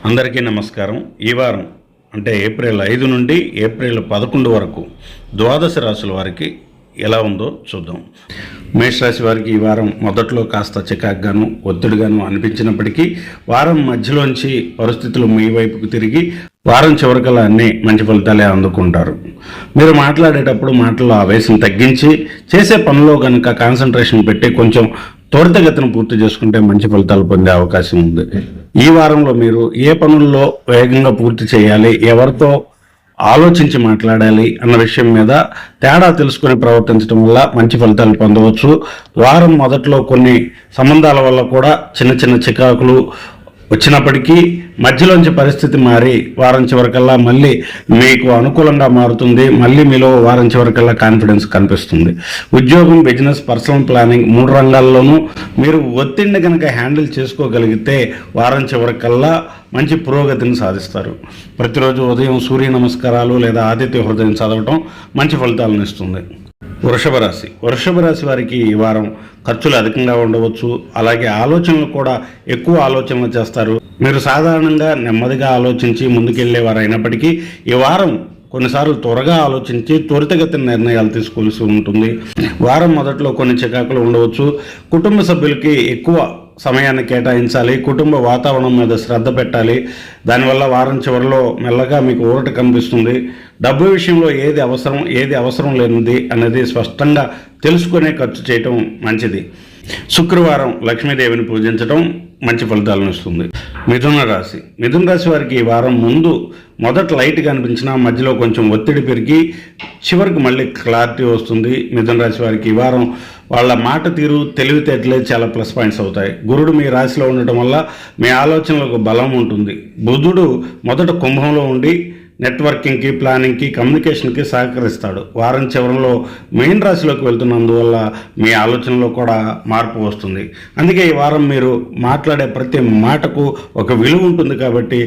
అందరికీ నమస్కారం. ఈ వారం అంటే ఏప్రిల్ 5 నుండి ఏప్రిల్ 11 వరకు ద్వాదశ రాశుల వారికి ఎలా ఉందో చూద్దాం. మేషరాశి వారికి ఈ వారం మొదట్లో కాస్త చికాకుగాను ఒత్తిడిగాను అనిపించినప్పటికీ వారం మధ్యలోంచి పరిస్థితులు మీ వైపుకు తిరిగి వారం చివరికల్లా అన్నీ మంచి ఫలితాలే అందుకుంటారు. మీరు మాట్లాడేటప్పుడు మాటల్లో ఆవేశం తగ్గించి చేసే పనిలో కనుక కాన్సన్ట్రేషన్ పెట్టి కొంచెం త్వరితగతిన పూర్తి చేసుకుంటే మంచి ఫలితాలు పొందే అవకాశం ఉంది. ఈ వారంలో మీరు ఏ పనుల్లో వేగంగా పూర్తి చేయాలి, ఎవరితో ఆలోచించి మాట్లాడాలి అన్న విషయం మీద తేడా తెలుసుకొని ప్రవర్తించడం వల్ల మంచి ఫలితాలు పొందవచ్చు. వారం మొదట్లో కొన్ని సంబంధాల వల్ల కూడా చిన్న చిన్న చికాకులు వచ్చినప్పటికీ మధ్యలోంచి పరిస్థితి మారి వారం చివరికల్లా మళ్ళీ మీకు అనుకూలంగా మారుతుంది. మళ్ళీ మీలో వారం చివరికల్లా కాన్ఫిడెన్స్ కనిపిస్తుంది. ఉద్యోగం, బిజినెస్, పర్సనల్ ప్లానింగ్ 3 రంగాల్లోనూ మీరు ఒత్తిడిని కనుక హ్యాండిల్ చేసుకోగలిగితే వారం చివరికల్లా మంచి పురోగతిని సాధిస్తారు. ప్రతిరోజు ఉదయం సూర్య నమస్కారాలు లేదా ఆదిత్య హృదయం చదవటం మంచి ఫలితాలను ఇస్తుంది. వృషభ రాశి వారికి ఈ వారం ఖర్చులు అధికంగా ఉండవచ్చు. అలాగే ఆలోచనలు కూడా ఎక్కువ ఆలోచనలు చేస్తారు. మీరు సాధారణంగా నెమ్మదిగా ఆలోచించి ముందుకెళ్లేవారు అయినప్పటికీ ఈ వారం కొన్నిసార్లు త్వరగా ఆలోచించి త్వరితగతిన నిర్ణయాలు తీసుకోవాల్సి ఉంటుంది. వారం మొదట్లో కొన్ని చికాకులు ఉండవచ్చు. కుటుంబ సభ్యులకి ఎక్కువ సమయాన్ని కేటాయించాలి. కుటుంబ వాతావరణం మీద శ్రద్ధ పెట్టాలి. దానివల్ల వారం చివరిలో మెల్లగా మీకు ఊరట కనిపిస్తుంది. డబ్బు విషయంలో ఏది అవసరం లేనిది అనేది స్పష్టంగా తెలుసుకునే ఖర్చు చేయటం మంచిది. శుక్రవారం లక్ష్మీదేవిని పూజించడం మంచి ఫలితాలను ఇస్తుంది. మిథున రాశి వారికి ఈ వారం మొదట లైట్గా అనిపించినా మధ్యలో కొంచెం ఒత్తిడి పెరిగి చివరికి మళ్ళీ క్లారిటీ వస్తుంది. మిథున రాశి వారికి ఈ వారం వాళ్ళ మాట తీరు, తెలివితేటలే చాలా ప్లస్ పాయింట్స్ అవుతాయి. గురుడు మీ రాశిలో ఉండటం వల్ల మీ ఆలోచనలకు బలం ఉంటుంది. బుధుడు మొదట కుంభంలో ఉండి నెట్వర్కింగ్కి, ప్లానింగ్కి, కమ్యూనికేషన్కి సహకరిస్తాడు. వారం చివరిలో మెయిన్ రాశిలోకి వెళ్తున్నందువల్ల మీ ఆలోచనలో కూడా మార్పు వస్తుంది. అందుకే ఈ వారం మీరు మాట్లాడే ప్రతి మాటకు ఒక విలువ ఉంటుంది కాబట్టి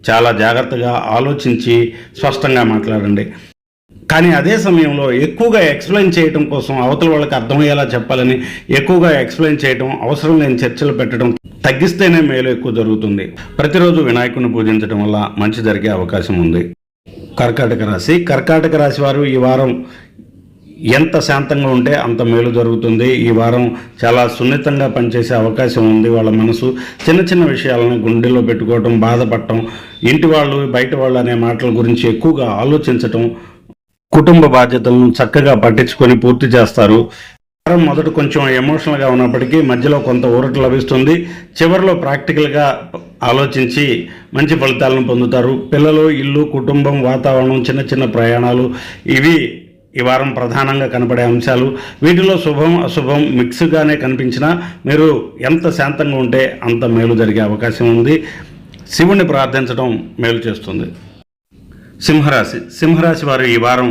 చాలా జాగ్రత్తగా ఆలోచించి స్పష్టంగా మాట్లాడండి. కానీ అదే సమయంలో ఎక్కువగా ఎక్స్ప్లెయిన్ చేయడం కోసం అవతల వాళ్ళకి అర్థమయ్యేలా చెప్పాలని ఎక్కువగా ఎక్స్ప్లెయిన్ చేయడం, అవసరం లేని చర్చలు పెట్టడం తగ్గిస్తేనే మేలు ఎక్కువ జరుగుతుంది. ప్రతిరోజు వినాయకుడిని పూజించడం వల్ల మంచి జరిగే అవకాశం ఉంది. కర్కాటక రాశి వారు ఈ వారం ఎంత శాంతంగా ఉంటే అంత మేలు జరుగుతుంది. ఈ వారం చాలా సున్నితంగా పనిచేసే అవకాశం ఉంది. వాళ్ళ మనసు చిన్న చిన్న విషయాలను గుండెల్లో పెట్టుకోవటం, బాధపడటం, ఇంటి వాళ్ళు బయట వాళ్ళు అనే మాటల గురించి ఎక్కువగా ఆలోచించటం, కుటుంబ బాధ్యతలను చక్కగా పట్టించుకొని పూర్తి చేస్తారు. వారం మొదట కొంచెం ఎమోషనల్గా ఉన్నప్పటికీ మధ్యలో కొంత ఊరట లభిస్తుంది. చివరిలో ప్రాక్టికల్గా ఆలోచించి మంచి ఫలితాలను పొందుతారు. పిల్లలు, ఇల్లు, కుటుంబం, వాతావరణం, చిన్న చిన్న ప్రయాణాలు ఇవి ఈ వారం ప్రధానంగా కనపడే అంశాలు. వీటిలో శుభం అశుభం మిక్స్గానే కనిపించినా మీరు ఎంత శాంతంగా ఉంటే అంత మేలు జరిగే అవకాశం ఉంది. శివుణ్ణి ప్రార్థించడం మేలు చేస్తుంది. సింహరాశి వారు ఈ వారం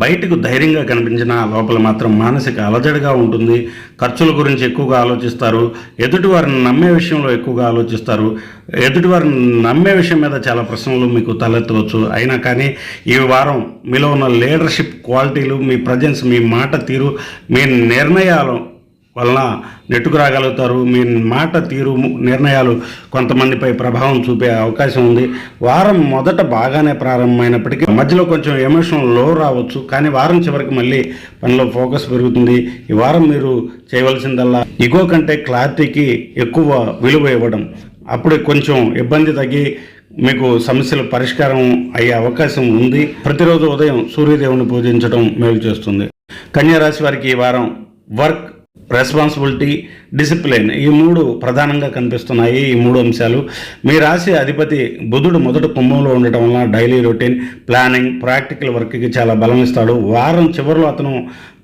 బయటకు ధైర్యంగా కనిపించిన లోపల మాత్రం మానసిక అలజడిగా ఉంటుంది. ఖర్చుల గురించి ఎక్కువగా ఆలోచిస్తారు. ఎదుటివారిని నమ్మే విషయంలో ఎక్కువగా ఆలోచిస్తారు. ఎదుటివారిని నమ్మే విషయం మీద చాలా ప్రశ్నలు మీకు తలెత్తవచ్చు. అయినా కానీ ఈ వారం మీలో ఉన్న లీడర్షిప్ క్వాలిటీలు, మీ ప్రజెన్స్, మీ మాట తీరు, మీ నిర్ణయాలు వలన నెట్టుకు రాగలుగుతారు. మీ మాట తీరు, నిర్ణయాలు కొంతమందిపై ప్రభావం చూపే అవకాశం ఉంది. వారం మొదట బాగానే ప్రారంభమైనప్పటికీ మధ్యలో కొంచెం ఎమోషనల్ లో రావచ్చు. కానీ వారం చివరికి మళ్ళీ పనిలో ఫోకస్ పెరుగుతుంది. ఈ వారం మీరు చేయవలసిందల్లా ఇగో కంటే క్లారిటీకి ఎక్కువ విలువ ఇవ్వడం. అప్పుడే కొంచెం ఇబ్బంది తగ్గి మీకు సమస్యల పరిష్కారం అయ్యే అవకాశం ఉంది. ప్రతిరోజు ఉదయం సూర్యదేవుని పూజించడం మేలు చేస్తుంది. కన్యా రాశి వారికి ఈ వారం వర్క్, రెస్పాన్సిబిలిటీ, డిసిప్లిన్ ఈ 3 ప్రధానంగా కనిపిస్తున్నాయి. ఈ 3 అంశాలు. మీ రాశి అధిపతి బుధుడు మొదట కుంభంలో ఉండటం వలన డైలీ రొటీన్, ప్లానింగ్, ప్రాక్టికల్ వర్క్కి చాలా బలం ఇస్తాడు. వారం చివరిలో అతను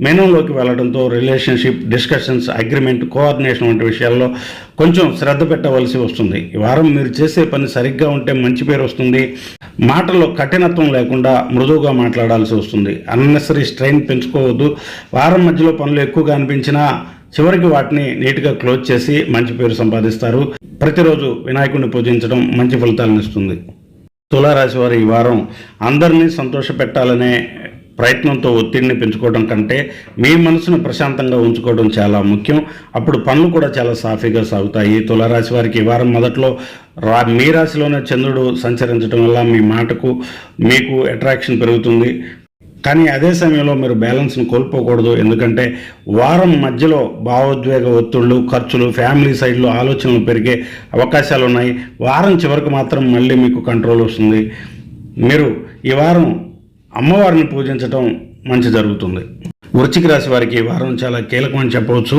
మెనూలోకి వెళ్ళడంతో రిలేషన్షిప్, డిస్కషన్స్, అగ్రిమెంట్, కోఆర్డినేషన్ వంటి విషయాల్లో కొంచెం శ్రద్ధ పెట్టవలసి వస్తుంది. ఈ వారం మీరు చేసే పని సరిగ్గా ఉంటే మంచి పేరు వస్తుంది. మాటల్లో కఠినత్వం లేకుండా మృదువుగా మాట్లాడాల్సి వస్తుంది. అన్నెసరీ స్ట్రెయిన్ పెంచుకోవద్దు. వారం మధ్యలో పనులు ఎక్కువగా అనిపించినా చివరికి వాటిని నీట్గా క్లోజ్ చేసి మంచి పేరు సంపాదిస్తారు. ప్రతిరోజు వినాయకుడిని పూజించడం మంచి ఫలితాలను ఇస్తుంది. తులారాశి వారు ఈ వారం అందరినీ సంతోషపెట్టాలనే ప్రయత్నంతో ఒత్తిడిని పెంచుకోవడం కంటే మీ మనసును ప్రశాంతంగా ఉంచుకోవడం చాలా ముఖ్యం. అప్పుడు పనులు కూడా చాలా సాఫీగా సాగుతాయి. తులారాశి వారికి ఈ వారం మొదట్లో మీ రాశిలోనే చంద్రుడు సంచరించడం వల్ల మీ మాటకు మీకు అట్రాక్షన్ పెరుగుతుంది. కానీ అదే సమయంలో మీరు బ్యాలెన్స్ని కోల్పోకూడదు. ఎందుకంటే వారం మధ్యలో భావోద్వేగ ఒత్తిళ్లు, ఖర్చులు, ఫ్యామిలీ సైడ్లో ఆలోచనలు పెరిగే అవకాశాలు ఉన్నాయి. వారం చివరికి మాత్రం మళ్ళీ మీకు కంట్రోల్ వస్తుంది. మీరు ఈ వారం అమ్మవారిని పూజించడం మంచి జరుగుతుంది. వృశ్చిక రాశి వారికి ఈ వారం చాలా కీలకమని చెప్పవచ్చు.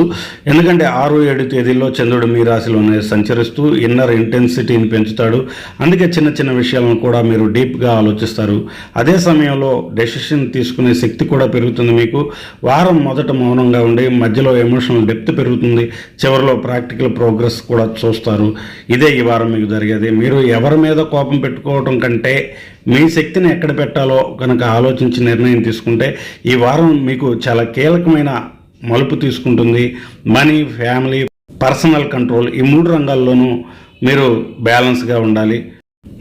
ఎందుకంటే 6, 7 తేదీల్లో చంద్రుడు మీ రాశిలోనే సంచరిస్తూ ఇన్నర్ ఇంటెన్సిటీని పెంచుతాడు. అందుకే చిన్న చిన్న విషయాలను కూడా మీరు డీప్గా ఆలోచిస్తారు. అదే సమయంలో డెసిషన్ తీసుకునే శక్తి కూడా పెరుగుతుంది మీకు. వారం మొదట మౌనంగా ఉండి మధ్యలో ఎమోషనల్ డెప్త్ పెరుగుతుంది. చివరిలో ప్రాక్టికల్ ప్రోగ్రెస్ కూడా చూస్తారు. ఇదే ఈ వారం మీకు జరిగేది. మీరు ఎవరి మీద కోపం పెట్టుకోవడం కంటే మీ శక్తిని ఎక్కడ పెట్టాలో కనుక ఆలోచించి నిర్ణయం తీసుకుంటే ఈ వారం మీకు చాలా కీలకమైన మలుపు తీసుకుంటుంది. మనీ, ఫ్యామిలీ, పర్సనల్ కంట్రోల్ ఈ 3 రంగాల్లోనూ మీరు బ్యాలెన్స్గా ఉండాలి.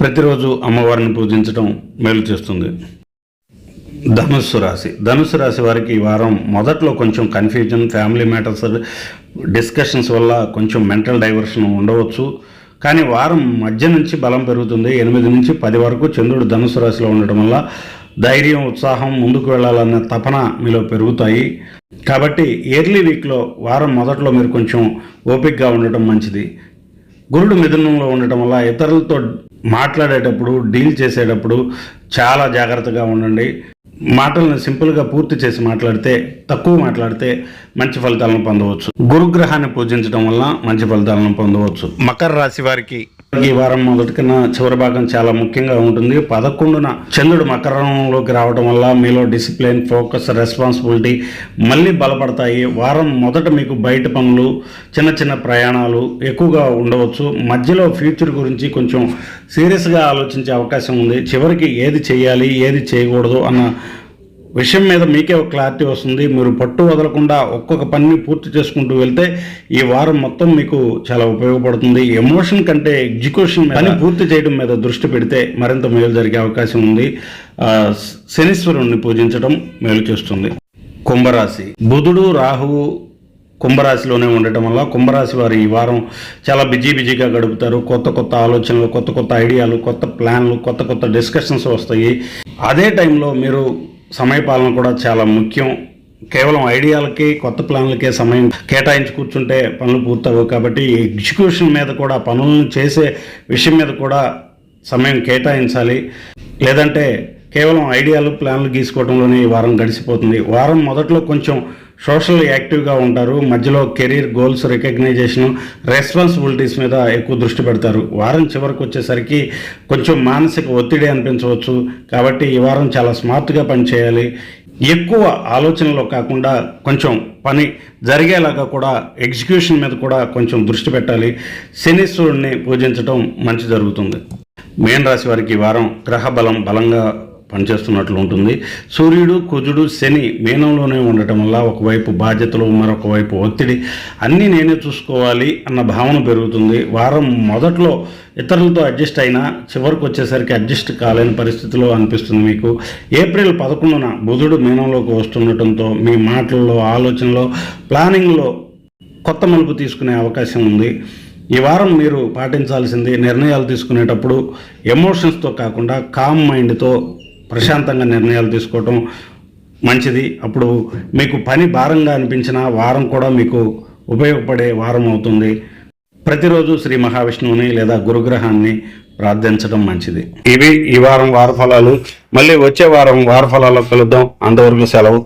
ప్రతిరోజు అమ్మవారిని పూజించడం మేలు చేస్తుంది. ధనుస్సు రాశి వారికి ఈ వారం మొదట్లో కొంచెం కన్ఫ్యూజన్, ఫ్యామిలీ మ్యాటర్స్ డిస్కషన్స్ వల్ల కొంచెం మెంటల్ డైవర్షన్ ఉండవచ్చు. కానీ వారం మధ్య నుంచి బలం పెరుగుతుంది. 8 నుంచి 10 వరకు చంద్రుడు ధనుసు రాశిలో ఉండడం వల్ల ధైర్యం, ఉత్సాహం, ముందుకు వెళ్ళాలన్న తపన మీలో పెరుగుతాయి. కాబట్టి ఎర్లీ వీక్లో వారం మొదట్లో మీరు కొంచెం ఓపికగా ఉండటం మంచిది. గురుడు మిథునంలో ఉండటం వల్ల ఇతరులతో మాట్లాడేటప్పుడు, డీల్ చేసేటప్పుడు చాలా జాగ్రత్తగా ఉండండి. మాటలను సింపుల్గా పూర్తి చేసి మాట్లాడితే, తక్కువ మాట్లాడితే మంచి ఫలితాలను పొందవచ్చు. గురుగ్రహాన్ని పూజించడం వల్ల మంచి ఫలితాలను పొందవచ్చు. మకర రాశి వారికి ఈ వారం మొదటి కన్నా చివరి భాగం చాలా ముఖ్యంగా ఉంటుంది. 11న చంద్రుడు మకరంలోకి రావడం వల్ల మీలో డిసిప్లిన్, ఫోకస్, రెస్పాన్సిబిలిటీ మళ్ళీ బలపడతాయి. వారం మొదట మీకు బయట పనులు, చిన్న చిన్న ప్రయాణాలు ఎక్కువగా ఉండవచ్చు. మధ్యలో ఫ్యూచర్ గురించి కొంచెం సీరియస్గా ఆలోచించే అవకాశం ఉంది. చివరికి ఏది చేయాలి, ఏది చేయకూడదు అన్న విషయం మీద మీకే ఒక క్లారిటీ వస్తుంది. మీరు పట్టు వదలకుండా ఒక్కొక్క పనిని పూర్తి చేసుకుంటూ వెళ్తే ఈ వారం మొత్తం మీకు చాలా ఉపయోగపడుతుంది. ఎమోషన్ కంటే ఎగ్జిక్యూషన్ పని పూర్తి చేయడం మీద దృష్టి పెడితే మరింత మేలు జరిగే అవకాశం ఉంది. శనీశ్వరుణ్ణి పూజించడం మేలు చేస్తుంది. కుంభరాశి, బుధుడు, రాహువు కుంభరాశిలోనే ఉండటం వల్ల కుంభరాశి వారు ఈ వారం చాలా బిజీగా గడుపుతారు. కొత్త ఆలోచనలు, కొత్త ఐడియాలు, కొత్త ప్లాన్లు, కొత్త డిస్కషన్స్ వస్తాయి. అదే టైంలో మీరు సమయపాలన కూడా చాలా ముఖ్యం. కేవలం ఐడియాలకి, కొత్త ప్లాన్లకే సమయం కేటాయించి కూర్చుంటే పనులు పూర్తవు. కాబట్టి ఎగ్జిక్యూషన్ మీద కూడా, పనులను చేసే విషయం మీద కూడా సమయం కేటాయించాలి. లేదంటే కేవలం ఐడియాలు, ప్లాన్లు గీసుకోవడంలోనే ఈ వారం గడిచిపోతుంది. వారం మొదట్లో కొంచెం సోషల్ యాక్టివ్గా ఉంటారు. మధ్యలో కెరీర్, గోల్స్, రికగ్నైజేషన్, రెస్పాన్సిబిలిటీస్ మీద ఎక్కువ దృష్టి పెడతారు. వారం చివరికి వచ్చేసరికి కొంచెం మానసిక ఒత్తిడి అనిపించవచ్చు. కాబట్టి ఈ వారం చాలా స్మార్ట్గా పనిచేయాలి. ఎక్కువ ఆలోచనలో కాకుండా కొంచెం పని జరిగేలాగా కూడా, ఎగ్జిక్యూషన్ మీద కూడా కొంచెం దృష్టి పెట్టాలి. శనీశ్వరుణ్ణి పూజించడం మంచి జరుగుతుంది. మీన రాశి వారికి ఈ వారం గ్రహ బలంగా పనిచేస్తున్నట్లు ఉంటుంది. సూర్యుడు, కుజుడు, శని మీనంలోనే ఉండటం వల్ల ఒకవైపు బాధ్యతలు, మరొక వైపు ఒత్తిడి, అన్నీ నేనే చూసుకోవాలి అన్న భావన పెరుగుతుంది. వారం మొదట్లో ఇతరులతో అడ్జస్ట్ అయినా చివరికి వచ్చేసరికి అడ్జస్ట్ కాలేని పరిస్థితిలో అనిపిస్తుంది మీకు. ఏప్రిల్ 11న బుధుడు మీనంలోకి వస్తుండటంతో మీ మాటల్లో, ఆలోచనలో, ప్లానింగ్లో కొత్త మలుపు తీసుకునే అవకాశం ఉంది. ఈ వారం మీరు పాటించాల్సింది, నిర్ణయాలు తీసుకునేటప్పుడు ఎమోషన్స్తో కాకుండా కామ్ మైండ్తో ప్రశాంతంగా నిర్ణయాలు తీసుకోవటం మంచిది. అప్పుడు మీకు పని భారంగా అనిపించిన వారం కూడా మీకు ఉపయోగపడే వారం అవుతుంది. ప్రతిరోజు శ్రీ మహావిష్ణువుని లేదా గురుగ్రహాన్ని ప్రార్థించడం మంచిది. ఇవి ఈ వారం వార ఫలాలు. మళ్ళీ వచ్చే వారం వార ఫలాల్లో కలుద్దాం. అంతవరకు సెలవు.